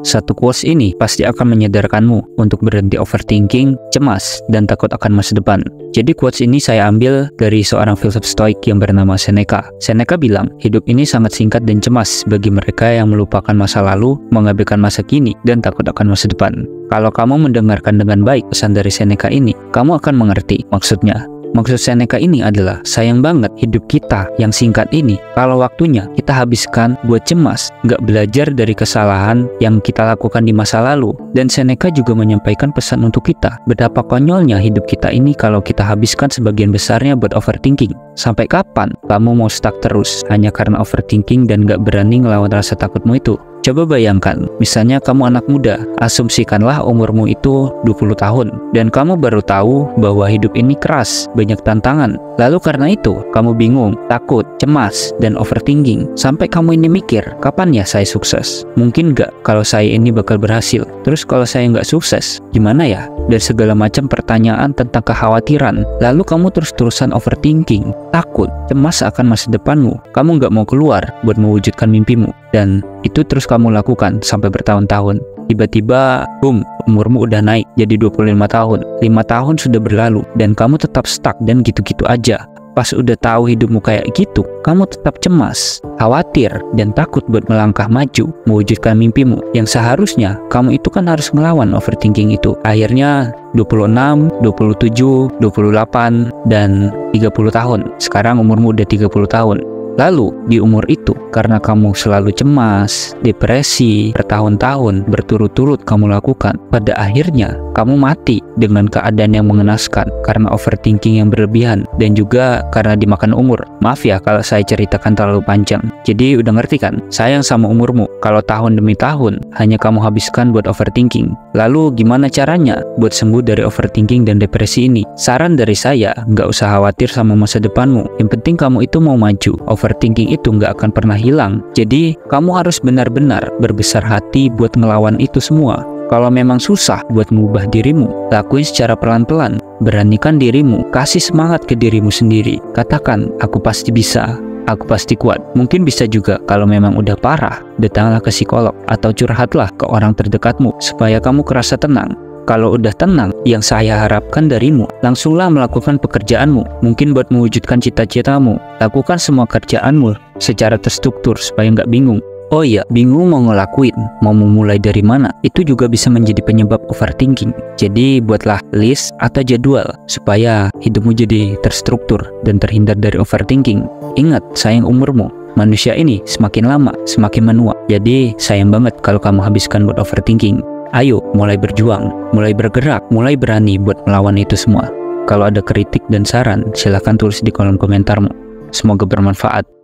Satu quotes ini pasti akan menyadarkanmu untuk berhenti overthinking, cemas, dan takut akan masa depan. Jadi quotes ini saya ambil dari seorang filsuf stoik yang bernama Seneca. Seneca bilang, hidup ini sangat singkat dan cemas bagi mereka yang melupakan masa lalu, mengabaikan masa kini, dan takut akan masa depan. Kalau kamu mendengarkan dengan baik pesan dari Seneca ini, kamu akan mengerti maksudnya. Maksud Seneca ini adalah, sayang banget hidup kita yang singkat ini kalau waktunya kita habiskan buat cemas, nggak belajar dari kesalahan yang kita lakukan di masa lalu. Dan Seneca juga menyampaikan pesan untuk kita, betapa konyolnya hidup kita ini kalau kita habiskan sebagian besarnya buat overthinking. Sampai kapan kamu mau stuck terus hanya karena overthinking dan nggak berani ngelawan rasa takutmu itu? Coba bayangkan, misalnya kamu anak muda, asumsikanlah umurmu itu 20 tahun, dan kamu baru tahu bahwa hidup ini keras, banyak tantangan. Lalu karena itu, kamu bingung, takut, cemas, dan overthinking. Sampai kamu ini mikir, kapan ya saya sukses? Mungkin nggak kalau saya ini bakal berhasil? Terus kalau saya nggak sukses, gimana ya? Dan segala macam pertanyaan tentang kekhawatiran. Lalu kamu terus-terusan overthinking, takut, cemas akan masa depanmu. Kamu nggak mau keluar buat mewujudkan mimpimu. Dan itu terus kamu lakukan sampai bertahun-tahun. Tiba-tiba, boom, umurmu udah naik jadi 25 tahun. 5 tahun sudah berlalu dan kamu tetap stuck dan gitu-gitu aja. Pas udah tahu hidupmu kayak gitu, kamu tetap cemas, khawatir, dan takut buat melangkah maju, mewujudkan mimpimu. Yang seharusnya, kamu itu kan harus melawan overthinking itu. Akhirnya, 26, 27, 28, dan 30 tahun. Sekarang umurmu udah 30 tahun. Lalu, di umur itu, karena kamu selalu cemas, depresi, bertahun-tahun, berturut-turut kamu lakukan, pada akhirnya, kamu mati dengan keadaan yang mengenaskan, karena overthinking yang berlebihan, dan juga karena dimakan umur. Maaf ya kalau saya ceritakan terlalu panjang. Jadi, udah ngerti kan? Sayang sama umurmu, kalau tahun demi tahun, hanya kamu habiskan buat overthinking. Lalu, gimana caranya buat sembuh dari overthinking dan depresi ini? Saran dari saya, nggak usah khawatir sama masa depanmu. Yang penting kamu itu mau maju. Overthinking itu nggak akan pernah hilang. Jadi, kamu harus benar-benar berbesar hati buat ngelawan itu semua. Kalau memang susah buat mengubah dirimu, lakuin secara pelan-pelan. Beranikan dirimu, kasih semangat ke dirimu sendiri. Katakan, aku pasti bisa, aku pasti kuat. Mungkin bisa juga kalau memang udah parah, datanglah ke psikolog atau curhatlah ke orang terdekatmu supaya kamu kerasa tenang. Kalau udah tenang, yang saya harapkan darimu, langsunglah melakukan pekerjaanmu. Mungkin buat mewujudkan cita-citamu. Lakukan semua kerjaanmu secara terstruktur supaya nggak bingung. Oh iya, bingung mau ngelakuin, mau memulai dari mana, itu juga bisa menjadi penyebab overthinking. Jadi buatlah list atau jadwal supaya hidupmu jadi terstruktur dan terhindar dari overthinking. Ingat, sayang umurmu. Manusia ini semakin lama, semakin menua. Jadi sayang banget kalau kamu habiskan buat overthinking. Ayo, mulai berjuang, mulai bergerak, mulai berani buat melawan itu semua. Kalau ada kritik dan saran, silahkan tulis di kolom komentarmu. Semoga bermanfaat.